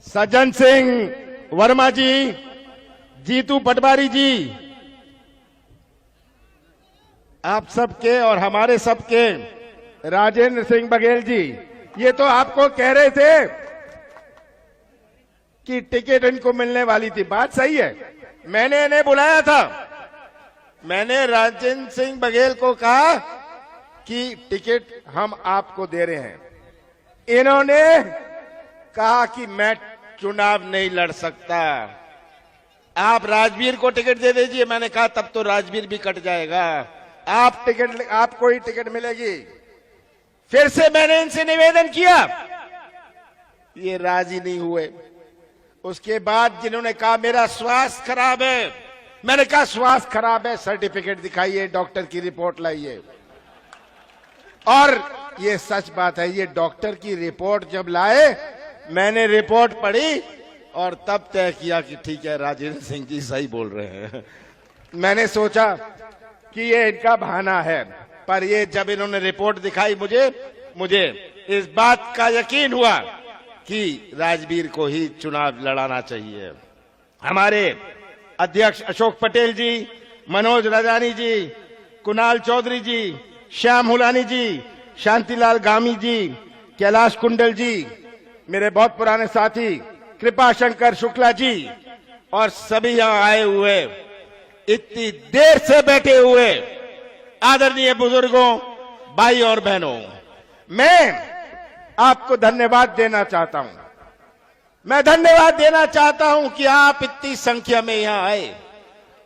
सज्जन सिंह वर्मा जी, जीतू पटवारी जी, आप सबके और हमारे सबके, राजेंद्र सिंह बघेल जी, ये तो आपको कह रहे थे कि टिकट इनको मिलने वाली थी। बात सही है, मैंने इन्हें बुलाया था। मैंने राजेंद्र सिंह बघेल को कहा कि टिकट हम आपको दे रहे हैं। इन्होंने कहा कि मैं चुनाव नहीं लड़ सकता, आप राजवीर को टिकट दे दीजिए। मैंने कहा तब तो राजवीर भी कट जाएगा, आपको ही टिकट मिलेगी। फिर से मैंने इनसे निवेदन किया, ये राजी नहीं हुए। उसके बाद जिन्होंने कहा मेरा स्वास्थ्य खराब है, मैंने कहा स्वास्थ्य खराब है, सर्टिफिकेट दिखाइए, डॉक्टर की रिपोर्ट लाइए। और ये सच बात है, ये डॉक्टर की रिपोर्ट जब लाए, मैंने रिपोर्ट पढ़ी और तब तय किया कि ठीक है, राजेंद्र सिंह जी सही बोल रहे हैं। मैंने सोचा कि ये इनका बहाना है, पर ये जब इन्होंने रिपोर्ट दिखाई मुझे इस बात का यकीन हुआ कि राजवीर को ही चुनाव लड़ाना चाहिए। हमारे अध्यक्ष अशोक पटेल जी, मनोज राजानी जी, कुणाल चौधरी जी, श्याम हुलानी जी, शांतिलाल गामी जी, कैलाश कुंडल जी, मेरे बहुत पुराने साथी कृपा शंकर शुक्ला जी, और सभी यहां आए हुए, इतनी देर से बैठे हुए आदरणीय बुजुर्गों, भाई और बहनों, मैं आपको धन्यवाद देना चाहता हूं। मैं धन्यवाद देना चाहता हूं कि आप इतनी संख्या में यहां आए,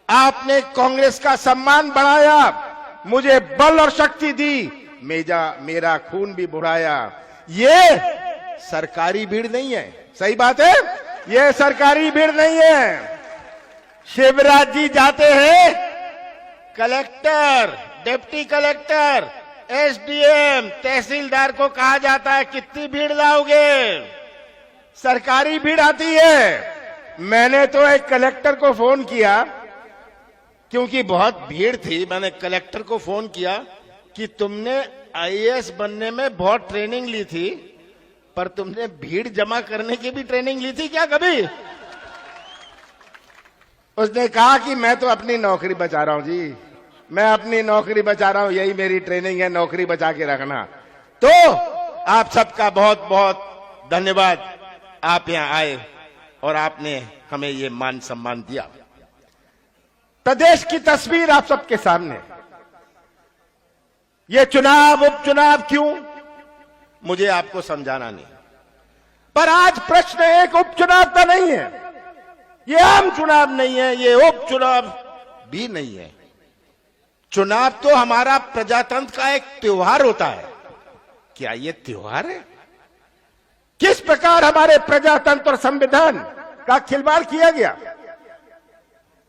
आपने कांग्रेस का सम्मान बढ़ाया, मुझे बल और शक्ति दी, मेरा खून भी बढ़ाया। ये सरकारी भीड़ नहीं है, सही बात है, ये सरकारी भीड़ नहीं है। शिवराज जी जाते हैं, कलेक्टर, डिप्टी कलेक्टर, एसडीएम, तहसीलदार को कहा जाता है कितनी भीड़ लाओगे, सरकारी भीड़ आती है। मैंने तो एक कलेक्टर को फोन किया, क्योंकि बहुत भीड़ थी, मैंने कलेक्टर को फोन किया कि तुमने आईएएस बनने में बहुत ट्रेनिंग ली थी, पर तुमने भीड़ जमा करने की भी ट्रेनिंग ली थी क्या कभी? उसने कहा कि मैं तो अपनी नौकरी बचा रहा हूं जी, मैं अपनी नौकरी बचा रहा हूं, यही मेरी ट्रेनिंग है, नौकरी बचा के रखना। तो आप सबका बहुत बहुत धन्यवाद, आप यहां आए और आपने हमें ये मान सम्मान दिया। प्रदेश की तस्वीर आप सबके सामने, ये चुनाव उपचुनाव क्यों, मुझे आपको समझाना नहीं, पर आज प्रश्न एक उपचुनाव का नहीं है, ये आम चुनाव नहीं है, ये उपचुनाव भी नहीं है। चुनाव तो हमारा प्रजातंत्र का एक त्योहार होता है। क्या ये त्योहार है? किस प्रकार हमारे प्रजातंत्र और संविधान का खिलवाड़ किया गया,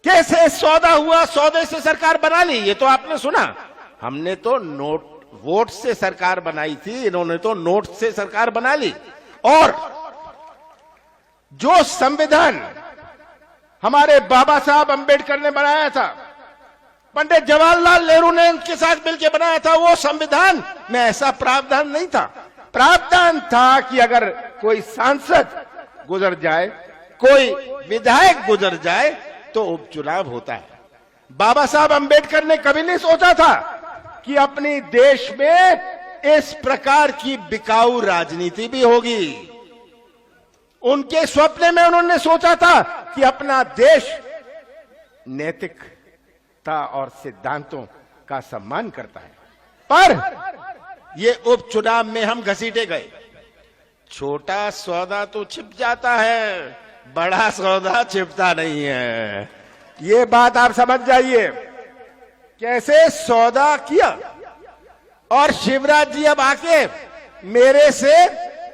कैसे सौदा हुआ, सौदे से सरकार बना ली, ये तो आपने सुना। हमने तो वोट से सरकार बनाई थी, इन्होंने तो नोट से सरकार बना ली। और जो संविधान हमारे बाबा साहब अंबेडकर ने बनाया था, पंडित जवाहरलाल नेहरू ने उनके साथ मिलकर बनाया था, वो संविधान में ऐसा प्रावधान नहीं था। प्रावधान था कि अगर कोई सांसद गुजर जाए, कोई विधायक गुजर जाए, तो उपचुनाव होता है। बाबा साहब अंबेडकर ने कभी नहीं सोचा था कि अपनी देश में इस प्रकार की बिकाऊ राजनीति भी होगी। उनके स्वप्न में उन्होंने सोचा था कि अपना देश नैतिकता और सिद्धांतों का सम्मान करता है, पर ये उपचुनाव में हम घसीटे गए। छोटा सौदा तो छिप जाता है, बड़ा सौदा छिपता नहीं है, ये बात आप समझ जाइए। कैसे सौदा किया, और शिवराज जी अब आके मेरे से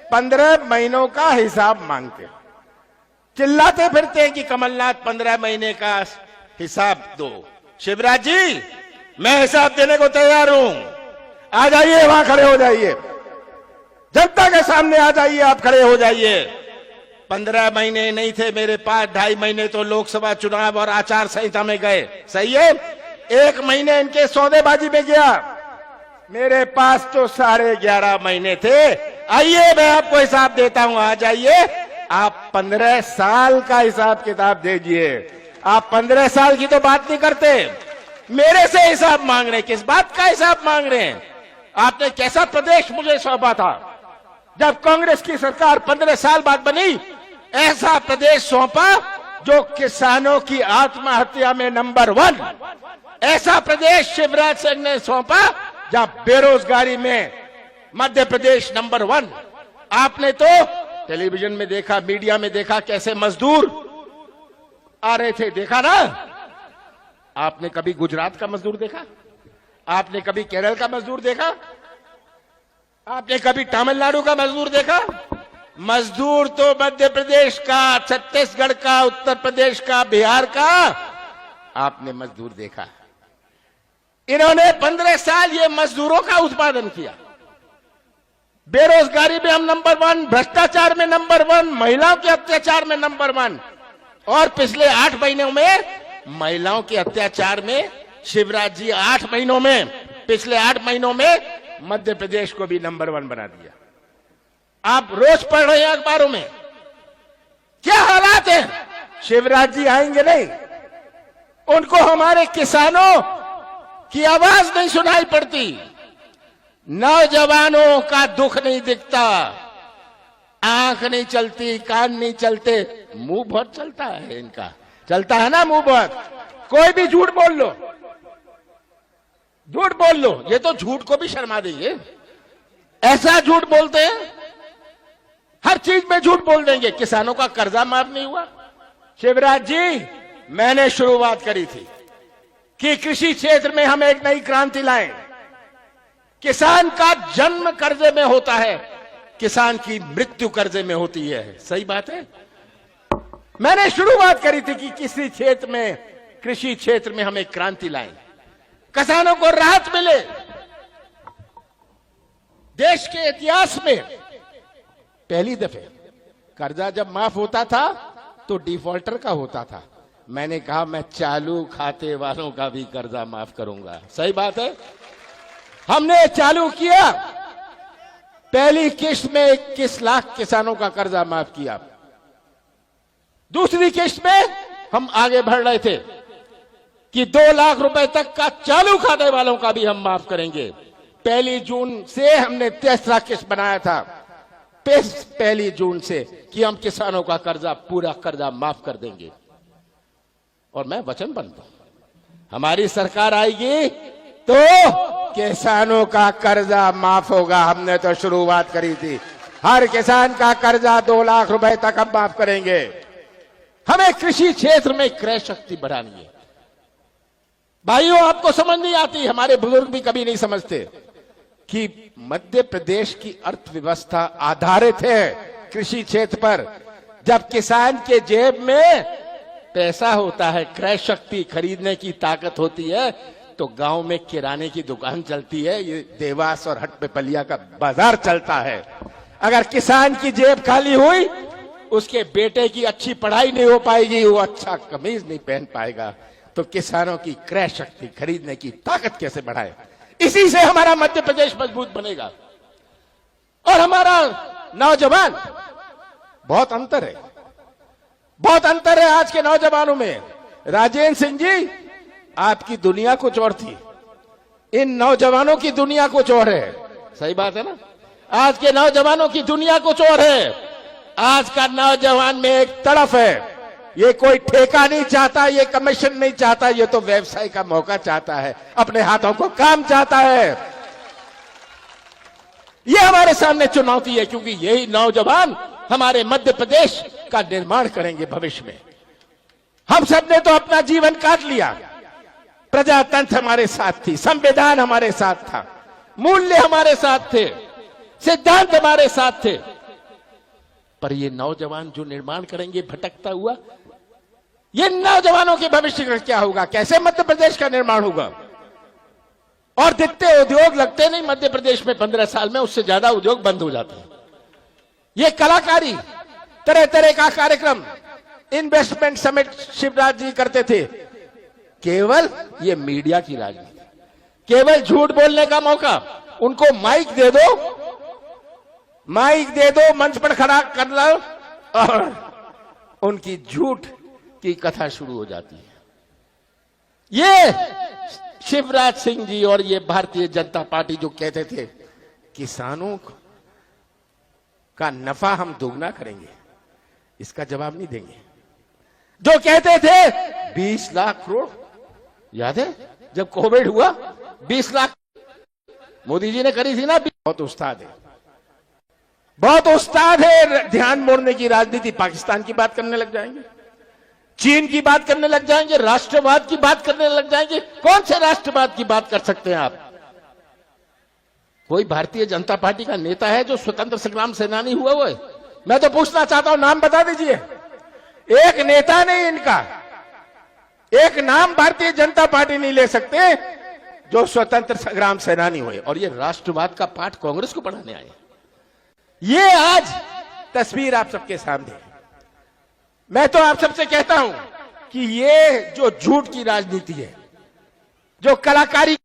15 महीनों का हिसाब मांगते, चिल्लाते फिरते हैं कि कमलनाथ 15 महीने का हिसाब दो। शिवराज जी, मैं हिसाब देने को तैयार हूं, आ जाइए, वहां खड़े हो जाइए, जनता के सामने आ जाइए, आप खड़े हो जाइए। 15 महीने नहीं थे मेरे पास, 2.5 महीने तो लोकसभा चुनाव और आचार संहिता में गए, सही है, 1 महीने इनके सौदेबाजी में गया, मेरे पास तो 11.5 महीने थे। आइए, मैं आपको हिसाब देता हूं, आ जाइए, आप 15 साल का हिसाब किताब दीजिए। आप 15 साल की तो बात नहीं करते, मेरे से हिसाब मांग रहे हैं। किस बात का हिसाब मांग रहे हैं? आपने कैसा प्रदेश मुझे सौंपा था जब कांग्रेस की सरकार 15 साल बाद बनी? ऐसा प्रदेश सौंपा जो किसानों की आत्महत्या में नंबर 1। ऐसा प्रदेश शिवराज सिंह ने सौंपा जहां बेरोजगारी में मध्य प्रदेश नंबर 1। आपने तो टेलीविजन में देखा, मीडिया में देखा कैसे मजदूर आ रहे थे, देखा ना? आपने कभी गुजरात का मजदूर देखा? आपने कभी केरल का मजदूर देखा? आपने कभी तमिलनाडु का मजदूर देखा? मजदूर तो मध्य प्रदेश का, छत्तीसगढ़ का, उत्तर प्रदेश का, बिहार का आपने मजदूर देखा। इन्होंने 15 साल ये मजदूरों का उत्पादन किया। बेरोजगारी में हम नंबर 1, भ्रष्टाचार में नंबर 1, महिलाओं के अत्याचार में नंबर 1। और पिछले 8 महीनों में महिलाओं के अत्याचार में शिवराज जी 8 महीनों में, पिछले 8 महीनों में मध्य प्रदेश को भी नंबर 1 बना दिया। आप रोज पढ़ रहे हैं अखबारों में, क्या हालात हैं? शिवराज जी आएंगे नहीं, उनको हमारे किसानों की आवाज नहीं सुनाई पड़ती, नौजवानों का दुख नहीं दिखता, आंख नहीं चलती, कान नहीं चलते, मुंह बहुत चलता है इनका। चलता है ना मुंह बहुत? कोई भी झूठ बोल लो, झूठ बोल लो, ये तो झूठ को भी शर्मा देंगे, ऐसा झूठ बोलते हैं, हर चीज में झूठ बोल देंगे। किसानों का कर्जा माफ नहीं हुआ। शिवराज जी, मैंने शुरुआत करी थी कि कृषि क्षेत्र में हम एक नई क्रांति लाएं। किसान का जन्म कर्जे में होता है, किसान की मृत्यु कर्जे में होती है। सही बात है। मैंने शुरुआत करी थी कि किसी क्षेत्र में, कृषि क्षेत्र में हम एक क्रांति लाएं, किसानों को राहत मिले। देश के इतिहास में पहली दफे कर्जा जब माफ होता था तो डिफॉल्टर का होता था। मैंने कहा मैं चालू खाते वालों का भी कर्जा माफ करूंगा। सही बात है। हमने चालू किया, पहली किश्त में 21 लाख किसानों का कर्जा माफ किया। दूसरी किश्त में हम आगे बढ़ रहे थे कि 2 लाख रुपए तक का चालू खाते वालों का भी हम माफ करेंगे। 1 जून से हमने 3रा किश्त बनाया था, 1 जून से, कि हम किसानों का कर्जा, पूरा कर्जा माफ कर देंगे। और मैं वचनबद्ध हूं, हमारी सरकार आएगी तो किसानों का कर्जा माफ होगा। हमने तो शुरुआत करी थी, हर किसान का कर्जा 2 लाख रुपए तक हम माफ करेंगे। हमें कृषि क्षेत्र में क्रय शक्ति बढ़ानी है। भाइयों, आपको समझ नहीं आती, हमारे बुजुर्ग भी कभी नहीं समझते कि मध्य प्रदेश की अर्थव्यवस्था आधारित है कृषि क्षेत्र पर। जब किसान के जेब में पैसा होता है, क्रय शक्ति, खरीदने की ताकत होती है, तो गांव में किराने की दुकान चलती है, ये देवास और हटपिपलिया का बाजार चलता है। अगर किसान की जेब खाली हुई, उसके बेटे की अच्छी पढ़ाई नहीं हो पाएगी, वो अच्छा कमीज नहीं पहन पाएगा। तो किसानों की क्रय शक्ति, खरीदने की ताकत कैसे बढ़ाए? इसी से हमारा मध्य प्रदेश मजबूत बनेगा। और हमारा नौजवान, बहुत अंतर है, बहुत अंतर है आज के नौजवानों में। राजेंद्र सिंह जी, आपकी दुनिया कुछ और थी, इन नौजवानों की दुनिया कुछ और है। सही बात है ना? आज के नौजवानों की दुनिया कुछ और है। आज का नौजवान में एक तड़फ है, ये कोई ठेका नहीं चाहता, ये कमीशन नहीं चाहता, ये तो व्यवसाय का मौका चाहता है, अपने हाथों को काम चाहता है। ये हमारे सामने चुनौती है, क्योंकि यही नौजवान हमारे मध्य प्रदेश का निर्माण करेंगे भविष्य में। हम सब ने तो अपना जीवन काट लिया, प्रजातंत्र हमारे साथ थी, संविधान हमारे साथ था, मूल्य हमारे साथ थे, सिद्धांत हमारे साथ थे, पर ये नौजवान जो निर्माण करेंगे भटकता हुआ, ये नौजवानों के भविष्य का क्या होगा? कैसे मध्य प्रदेश का निर्माण होगा? और जितने उद्योग लगते नहीं मध्य प्रदेश में 15 साल में, उससे ज्यादा उद्योग बंद हो जाते हैं। ये कलाकारी, तरह तरह का कार्यक्रम, इन्वेस्टमेंट समिट शिवराज जी करते थे, केवल ये मीडिया की राजनीति, केवल झूठ बोलने का मौका। उनको माइक दे दो, माइक दे दो, मंच पर खड़ा कर लो और उनकी झूठ की कथा शुरू हो जाती है। ये शिवराज सिंह जी और ये भारतीय जनता पार्टी जो कहते थे किसानों का नफा हम दोगुना करेंगे, इसका जवाब नहीं देंगे। जो कहते थे 20 लाख करोड़, याद है जब कोविड हुआ 20 लाख मोदी जी ने करी थी ना। बहुत उस्ताद है, बहुत उस्ताद है ध्यान मोड़ने की राजनीति। पाकिस्तान की बात करने लग जाएंगे, चीन की बात करने लग जाएंगे, राष्ट्रवाद की बात करने लग जाएंगे। कौन से राष्ट्रवाद की बात कर सकते हैं आप? कोई भारतीय जनता पार्टी का नेता है जो स्वतंत्र संग्राम सेनानी हुआ हुआ है? मैं तो पूछना चाहता हूं, नाम बता दीजिए। एक नेता नहीं इनका, एक नाम भारतीय जनता पार्टी नहीं ले सकते जो स्वतंत्र संग्राम सेनानी हुए। और ये राष्ट्रवाद का पाठ कांग्रेस को पढ़ाने आए। ये आज तस्वीर आप सबके सामने है। मैं तो आप सबसे कहता हूं कि ये जो झूठ की राजनीति है, जो कलाकारी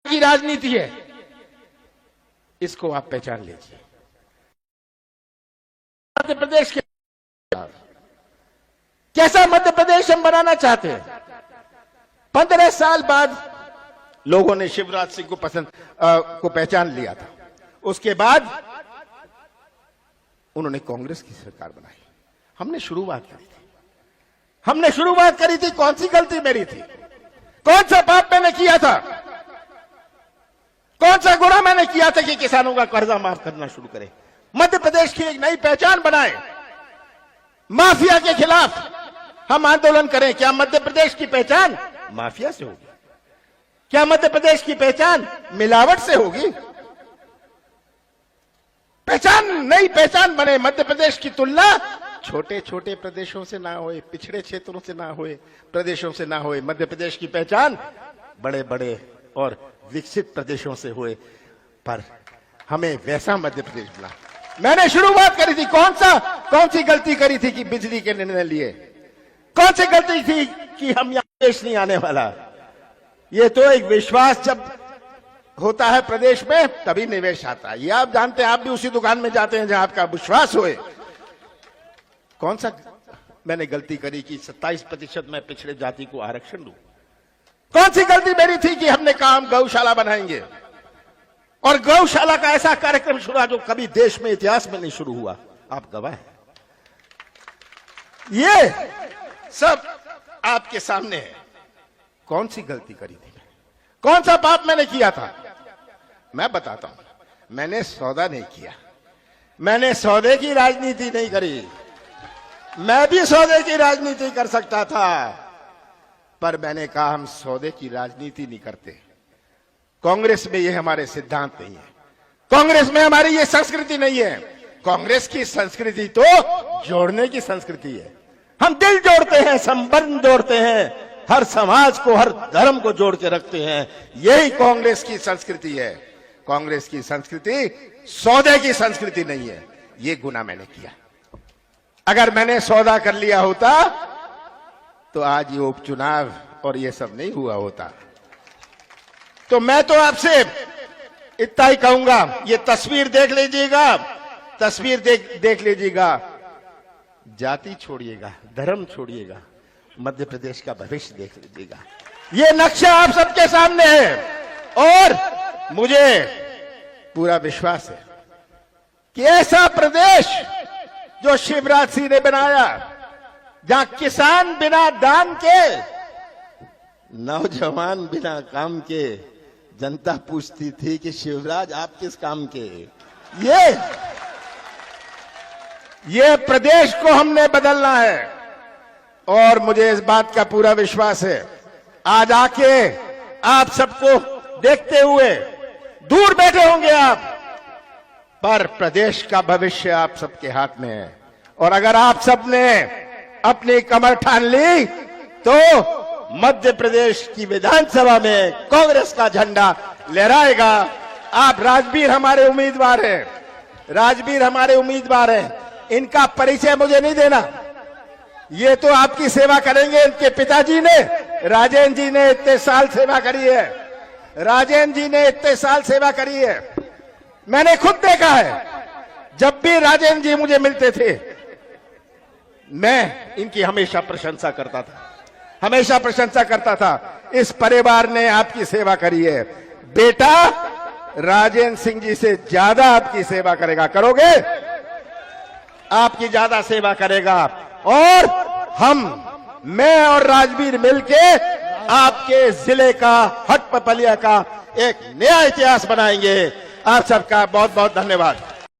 की राजनीति है, इसको आप पहचान लीजिए। मध्य प्रदेश के कैसा मध्य प्रदेश हम बनाना चाहते हैं? 15 साल बाद लोगों ने शिवराज सिंह को को पहचान लिया था। उसके बाद उन्होंने कांग्रेस की सरकार बनाई। हमने शुरुआत करी थी। कौन सी गलती मेरी थी? कौन सा पाप मैंने किया था? कौन सा गुनाह मैंने किया था कि किसानों का कर्जा माफ करना शुरू करें, मध्य प्रदेश की एक नई पहचान बनाए, माफिया के खिलाफ हम आंदोलन करें? क्या मध्य प्रदेश की पहचान माफिया से होगी? क्या मध्य प्रदेश की पहचान मिलावट से होगी? पहचान, नई पहचान बने। मध्य प्रदेश की तुलना छोटे छोटे प्रदेशों से ना होए, पिछड़े क्षेत्रों से ना होए, प्रदेशों से ना होए। मध्य प्रदेश की पहचान बड़े बड़े और विकसित प्रदेशों से हुए, पर हमें वैसा मध्य प्रदेश बना। मैंने शुरुआत करी थी। कौन सी गलती करी थी कि बिजली के निर्णय लिए? कौन सी गलती थी कि हम यहां देश नहीं आने वाला? ये तो एक विश्वास जब होता है प्रदेश में तभी निवेश आता है। ये आप जानते हैं, आप भी उसी दुकान में जाते हैं जहां आपका विश्वास होए। कौन सा मैंने गलती करी कि 27% में पिछड़े जाति को आरक्षण दूं? कौन सी गलती मेरी थी कि हमने कहा हम गौशाला बनाएंगे, और गौशाला का ऐसा कार्यक्रम शुरू जो कभी देश में इतिहास में नहीं शुरू हुआ? आप गवाह हैं। ये सब आपके सामने है। कौन सी गलती करी थी? कौन सा पाप मैंने किया था? मैं बताता हूं। मैंने सौदा नहीं किया, मैंने सौदे की राजनीति नहीं करी। मैं भी सौदे की राजनीति कर सकता था, पर मैंने कहा हम सौदे की राजनीति नहीं करते। कांग्रेस में ये हमारे सिद्धांत नहीं है, कांग्रेस में हमारी ये संस्कृति नहीं है। कांग्रेस की संस्कृति तो जोड़ने की संस्कृति है। हम दिल जोड़ते हैं, संबंध जोड़ते हैं, हर समाज को, हर धर्म को जोड़ के रखते हैं। यही कांग्रेस की संस्कृति है। कांग्रेस की संस्कृति सौदे की संस्कृति नहीं है। ये गुनाह मैंने किया। अगर मैंने सौदा कर लिया होता तो आज ये उपचुनाव और ये सब नहीं हुआ होता। तो मैं तो आपसे इतना ही कहूंगा, ये तस्वीर देख लीजिएगा, तस्वीर देख लीजिएगा। जाति छोड़िएगा, धर्म छोड़िएगा, मध्य प्रदेश का भविष्य देख लीजिएगा। ये नक्शा आप सबके सामने है और मुझे पूरा विश्वास है कि ऐसा प्रदेश जो शिवराज सिंह ने बनाया, जहां किसान बिना दान के, नौजवान बिना काम के, जनता पूछती थी कि शिवराज आप किस काम के? ये प्रदेश को हमने बदलना है और मुझे इस बात का पूरा विश्वास है। आज आके आप सबको देखते हुए दूर बैठे होंगे आप, पर प्रदेश का भविष्य आप सबके हाथ में है। और अगर आप सबने अपनी कमर ठान ली तो मध्य प्रदेश की विधानसभा में कांग्रेस का झंडा लहराएगा। आप राजवीर हमारे उम्मीदवार हैं, राजवीर हमारे उम्मीदवार हैं। इनका परिचय मुझे नहीं देना, ये तो आपकी सेवा करेंगे इनके पिताजी ने। राजेंद्र जी ने इतने साल सेवा करी है, राजेंद्र जी ने इतने साल सेवा करी है। मैंने खुद देखा है, जब भी राजेंद्र जी मुझे मिलते थे मैं इनकी हमेशा प्रशंसा करता था, हमेशा प्रशंसा करता था। इस परिवार ने आपकी सेवा करी है, बेटा राजेंद्र सिंह जी से ज्यादा आपकी सेवा करेगा, करोगे? आपकी ज्यादा सेवा करेगा और मैं और राजवीर मिलके आपके जिले का, हटपपलिया का एक नया इतिहास बनाएंगे। आप सबका बहुत बहुत धन्यवाद।